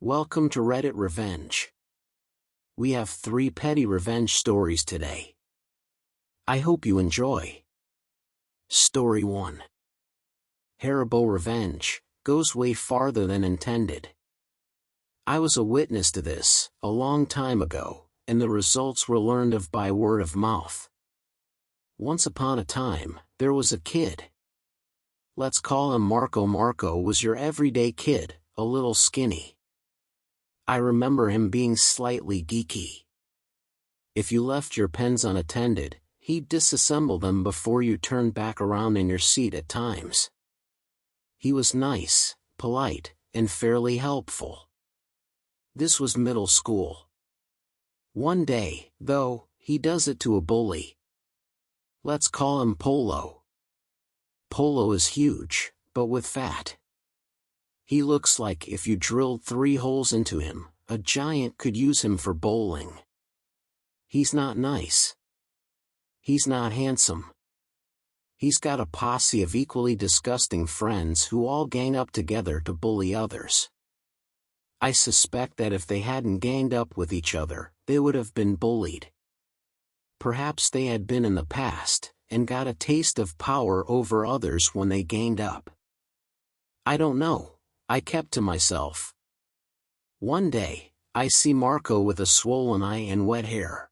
Welcome to Reddit Revenge. We have 3 petty revenge stories today. I hope you enjoy. Story 1. Haribo revenge goes way farther than intended. I was a witness to this a long time ago, and the results were learned of by word of mouth. Once upon a time, there was a kid. Let's call him Marco. Marco was your everyday kid, a little skinny. I remember him being slightly geeky. If you left your pens unattended, he'd disassemble them before you turned back around in your seat at times. He was nice, polite, and fairly helpful. This was middle school. One day, though, he does it to a bully. Let's call him Polo. Polo is huge, but with fat. He looks like if you drilled 3 holes into him, a giant could use him for bowling. He's not nice. He's not handsome. He's got a posse of equally disgusting friends who all gang up together to bully others. I suspect that if they hadn't ganged up with each other, they would have been bullied. Perhaps they had been in the past, and got a taste of power over others when they ganged up. I don't know. I kept to myself. One day, I see Marco with a swollen eye and wet hair.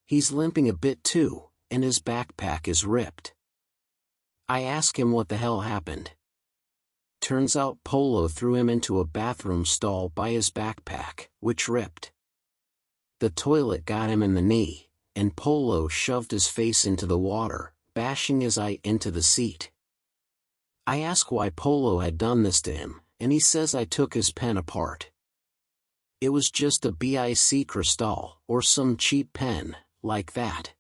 He's limping a bit too, and his backpack is ripped. I ask him what the hell happened. Turns out Polo threw him into a bathroom stall by his backpack, which ripped. The toilet got him in the knee, and Polo shoved his face into the water, bashing his eye into the seat. I ask why Polo had done this to him, and he says I took his pen apart. It was just a BIC Cristal, or some cheap pen, like that.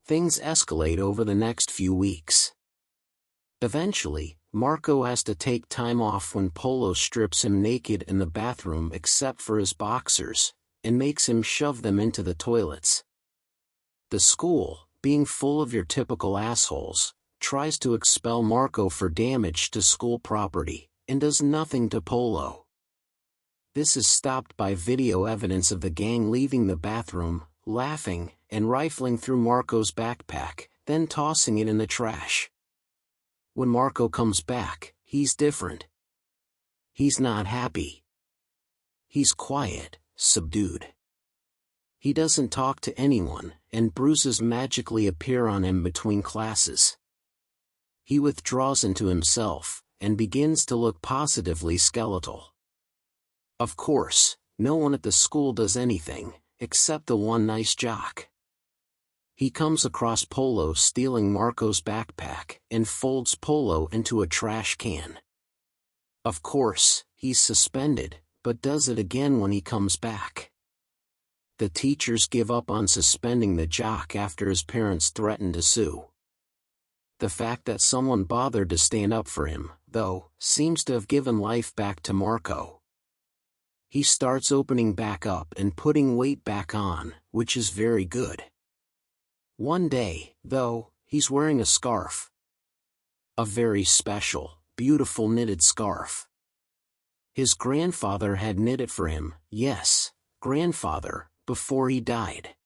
Things escalate over the next few weeks. Eventually, Marco has to take time off when Polo strips him naked in the bathroom except for his boxers, and makes him shove them into the toilets. The school, being full of your typical assholes, tries to expel Marco for damage to school property, and does nothing to Polo. This is stopped by video evidence of the gang leaving the bathroom, laughing, and rifling through Marco's backpack, then tossing it in the trash. When Marco comes back, he's different. He's not happy. He's quiet, subdued. He doesn't talk to anyone, and bruises magically appear on him between classes. He withdraws into himself, and begins to look positively skeletal. Of course, no one at the school does anything, except the one nice jock. He comes across Polo stealing Marco's backpack, and folds Polo into a trash can. Of course, he's suspended, but does it again when he comes back. The teachers give up on suspending the jock after his parents threaten to sue. The fact that someone bothered to stand up for him, though, seems to have given life back to Marco. He starts opening back up and putting weight back on, which is very good. One day, though, he's wearing a scarf. A very special, beautiful knitted scarf. His grandfather had knit it for him, yes, grandfather, before he died.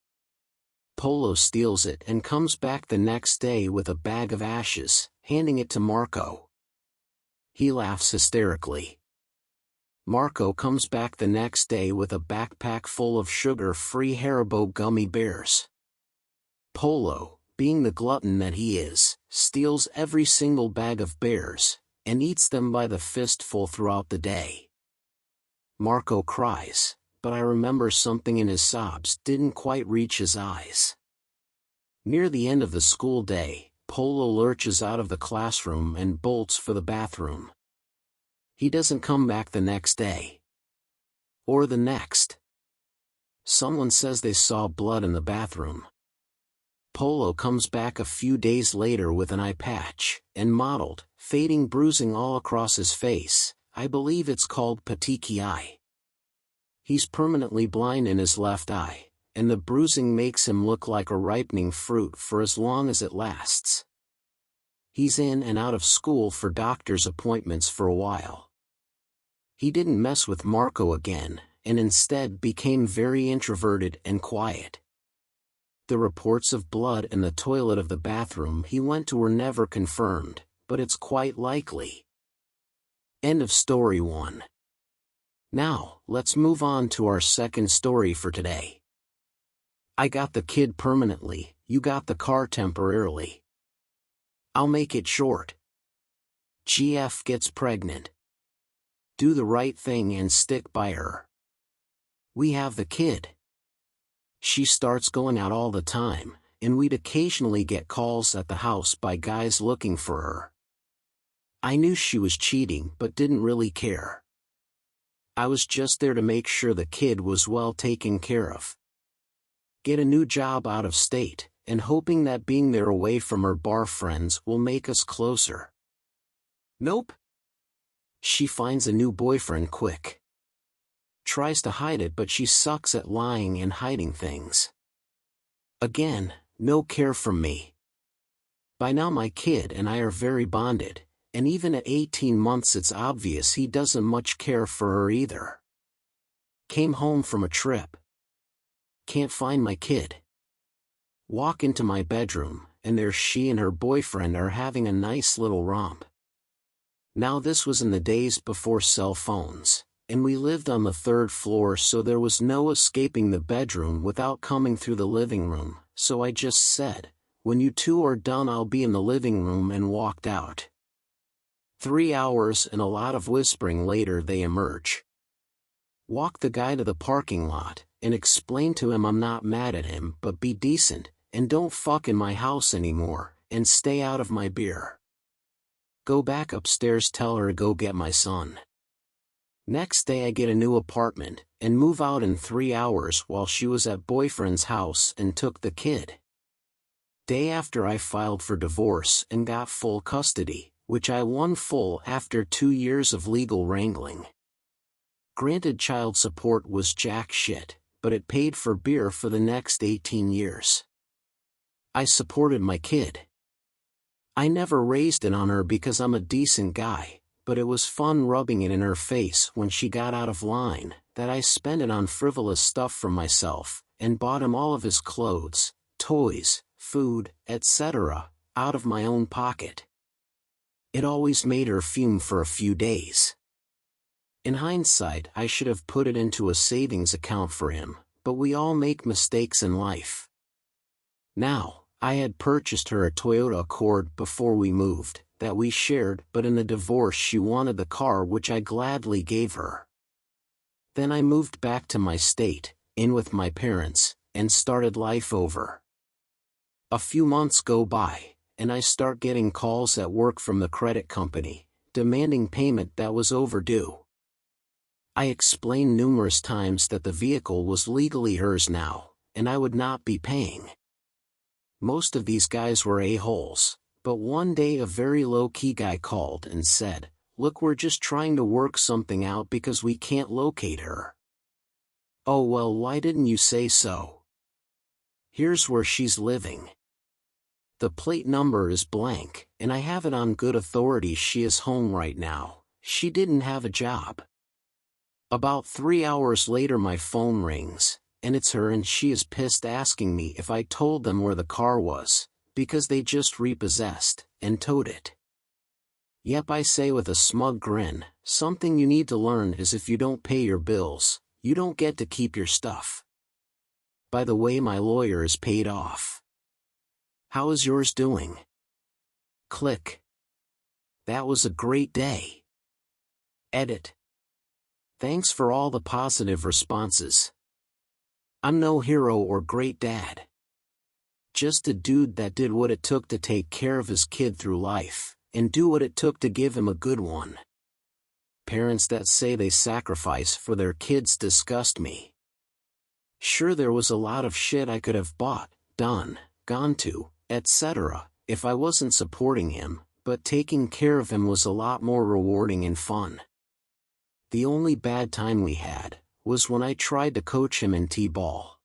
Polo steals it and comes back the next day with a bag of ashes, handing it to Marco. He laughs hysterically. Marco comes back the next day with a backpack full of sugar-free Haribo gummy bears. Polo, being the glutton that he is, steals every single bag of bears, and eats them by the fistful throughout the day. Marco cries, but I remember something in his sobs didn't quite reach his eyes. Near the end of the school day, Polo lurches out of the classroom and bolts for the bathroom. He doesn't come back the next day. Or the next. Someone says they saw blood in the bathroom. Polo comes back a few days later with an eye patch, and mottled, fading bruising all across his face. I believe it's called petechiae eye. He's permanently blind in his left eye, and the bruising makes him look like a ripening fruit for as long as it lasts. He's in and out of school for doctor's appointments for a while. He didn't mess with Marco again, and instead became very introverted and quiet. The reports of blood in the toilet of the bathroom he went to were never confirmed, but it's quite likely. End of story 1. Now, let's move on to our second story for today. I got the kid permanently, you got the car temporarily. I'll make it short. GF gets pregnant. Do the right thing and stick by her. We have the kid. She starts going out all the time, and we'd occasionally get calls at the house by guys looking for her. I knew she was cheating but didn't really care. I was just there to make sure the kid was well taken care of. Get a new job out of state, and hoping that being there away from her bar friends will make us closer. Nope. She finds a new boyfriend quick. Tries to hide it, but she sucks at lying and hiding things. Again, no care from me. By now my kid and I are very bonded, and even at 18 months it's obvious he doesn't much care for her either. Came home from a trip. Can't find my kid. Walk into my bedroom, and there she and her boyfriend are having a nice little romp. Now this was in the days before cell phones, and we lived on the 3rd floor, so there was no escaping the bedroom without coming through the living room, so I just said, "When you two are done I'll be in the living room," and walked out. 3 hours and a lot of whispering later they emerge. Walk the guy to the parking lot, and explain to him I'm not mad at him, but be decent, and don't fuck in my house anymore, and stay out of my beer. Go back upstairs, tell her to go get my son. Next day I get a new apartment, and move out in 3 hours while she was at boyfriend's house and took the kid. Day after I filed for divorce and got full custody, which I won full after 2 years of legal wrangling. Granted, child support was jack shit, but it paid for beer for the next 18 years. I supported my kid. I never raised it on her because I'm a decent guy, but it was fun rubbing it in her face when she got out of line, that I spent it on frivolous stuff for myself, and bought him all of his clothes, toys, food, etc., out of my own pocket. It always made her fume for a few days. In hindsight, I should have put it into a savings account for him, but we all make mistakes in life. Now, I had purchased her a Toyota Accord before we moved, that we shared, but in the divorce she wanted the car, which I gladly gave her. Then I moved back to my state, in with my parents, and started life over. A few months go by, and I start getting calls at work from the credit company, demanding payment that was overdue. I explained numerous times that the vehicle was legally hers now, and I would not be paying. Most of these guys were a-holes, but one day a very low-key guy called and said, "Look, we're just trying to work something out because we can't locate her." "Oh well, why didn't you say so? Here's where she's living. The plate number is blank, and I have it on good authority she is home right now. She didn't have a job." About 3 hours later my phone rings, and it's her, and she is pissed, asking me if I told them where the car was, because they just repossessed and towed it. Yep, I say with a smug grin, "Something you need to learn is if you don't pay your bills, you don't get to keep your stuff. By the way, my lawyer is paid off. How is yours doing?" Click. That was a great day. Edit. Thanks for all the positive responses. I'm no hero or great dad. Just a dude that did what it took to take care of his kid through life, and do what it took to give him a good one. Parents that say they sacrifice for their kids disgust me. Sure, there was a lot of shit I could have bought, done, gone to, etc., if I wasn't supporting him, but taking care of him was a lot more rewarding and fun. The only bad time we had was when I tried to coach him in t-ball.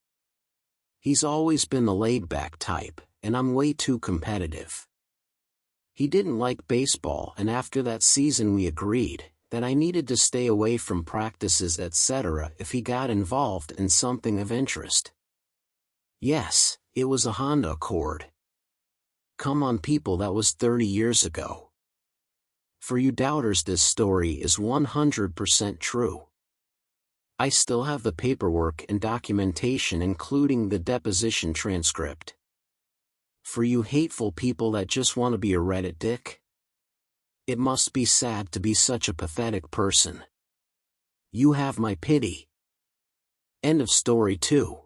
He's always been the laid-back type, and I'm way too competitive. He didn't like baseball, and after that season we agreed that I needed to stay away from practices etc. if he got involved in something of interest. Yes, it was a Honda Accord. Come on people, that was 30 years ago. For you doubters, this story is 100% true. I still have the paperwork and documentation, including the deposition transcript. For you hateful people that just want to be a Reddit dick, it must be sad to be such a pathetic person. You have my pity. End of story 2.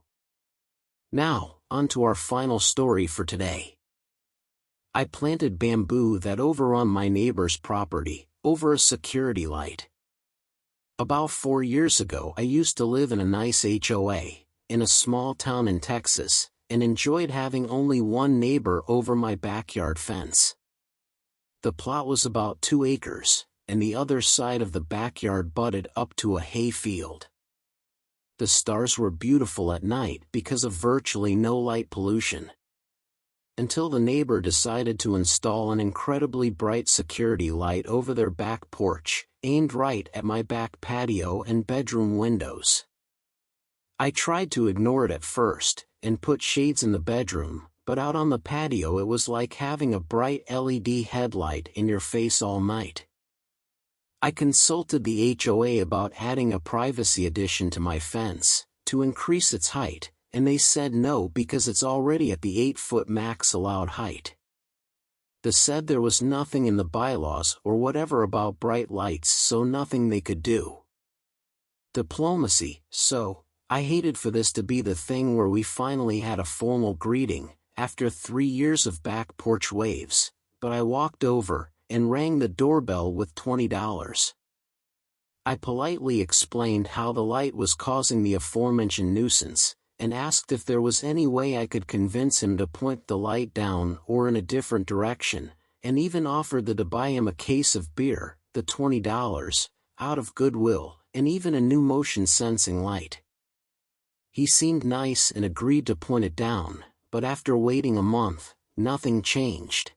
Now, on to our final story for today. I planted bamboo that overrun my neighbor's property, over a security light. About 4 years ago, I used to live in a nice HOA, in a small town in Texas, and enjoyed having only one neighbor over my backyard fence. The plot was about 2 acres, and the other side of the backyard butted up to a hay field. The stars were beautiful at night because of virtually no light pollution. Until the neighbor decided to install an incredibly bright security light over their back porch, aimed right at my back patio and bedroom windows. I tried to ignore it at first, and put shades in the bedroom, but out on the patio it was like having a bright LED headlight in your face all night. I consulted the HOA about adding a privacy addition to my fence, to increase its height, and they said no because it's already at the 8-foot max allowed height. They said there was nothing in the bylaws or whatever about bright lights, so nothing they could do. Diplomacy. So, I hated for this to be the thing where we finally had a formal greeting, after 3 years of back porch waves, but I walked over, and rang the doorbell with $20. I politely explained how the light was causing the aforementioned nuisance, and asked if there was any way I could convince him to point the light down or in a different direction, and even offered to buy him a case of beer, the $20, out of goodwill, and even a new motion sensing light. He seemed nice and agreed to point it down, but after waiting a month, nothing changed.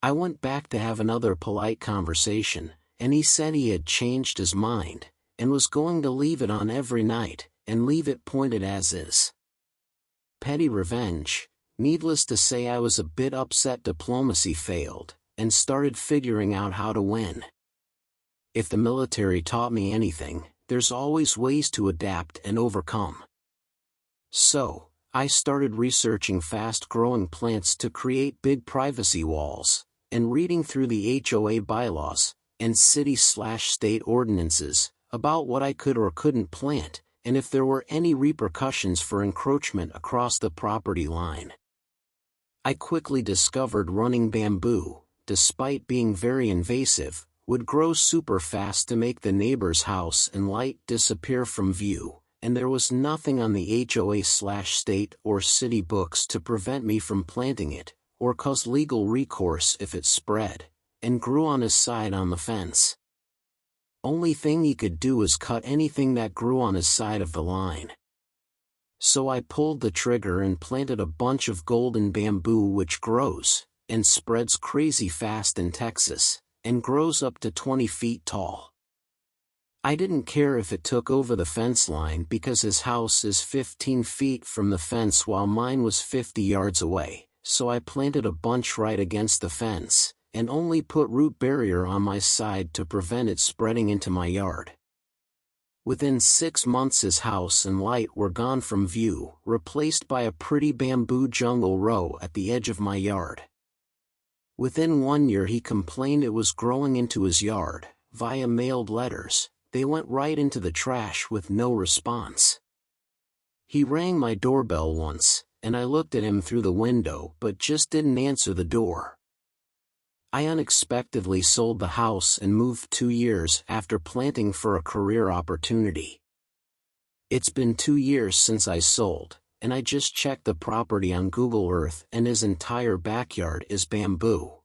I went back to have another polite conversation, and he said he had changed his mind, and was going to leave it on every night, and leave it pointed as is. Petty revenge. Needless to say, I was a bit upset diplomacy failed, and started figuring out how to win. If the military taught me anything, there's always ways to adapt and overcome. So, I started researching fast-growing plants to create big privacy walls, and reading through the HOA bylaws, and city/state ordinances, about what I could or couldn't plant, and if there were any repercussions for encroachment across the property line. I quickly discovered running bamboo, despite being very invasive, would grow super fast to make the neighbor's house and light disappear from view, and there was nothing on the HOA/state or city books to prevent me from planting it, or cause legal recourse if it spread, and grew on his side on the fence. Only thing he could do was cut anything that grew on his side of the line. So I pulled the trigger and planted a bunch of golden bamboo, which grows, and spreads crazy fast in Texas, and grows up to 20 feet tall. I didn't care if it took over the fence line because his house is 15 feet from the fence while mine was 50 yards away, so I planted a bunch right against the fence, and only put root barrier on my side to prevent it spreading into my yard. Within 6 months his house and light were gone from view, replaced by a pretty bamboo jungle row at the edge of my yard. Within 1 year he complained it was growing into his yard, via mailed letters. They went right into the trash with no response. He rang my doorbell once, and I looked at him through the window but just didn't answer the door. I unexpectedly sold the house and moved 2 years after planting for a career opportunity. It's been 2 years since I sold, and I just checked the property on Google Earth and his entire backyard is bamboo.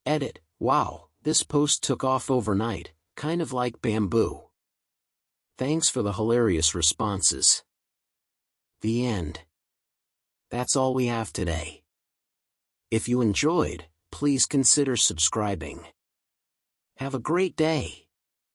Edit. Wow, this post took off overnight, kind of like bamboo. Thanks for the hilarious responses. The end. That's all we have today. If you enjoyed, please consider subscribing. Have a great day.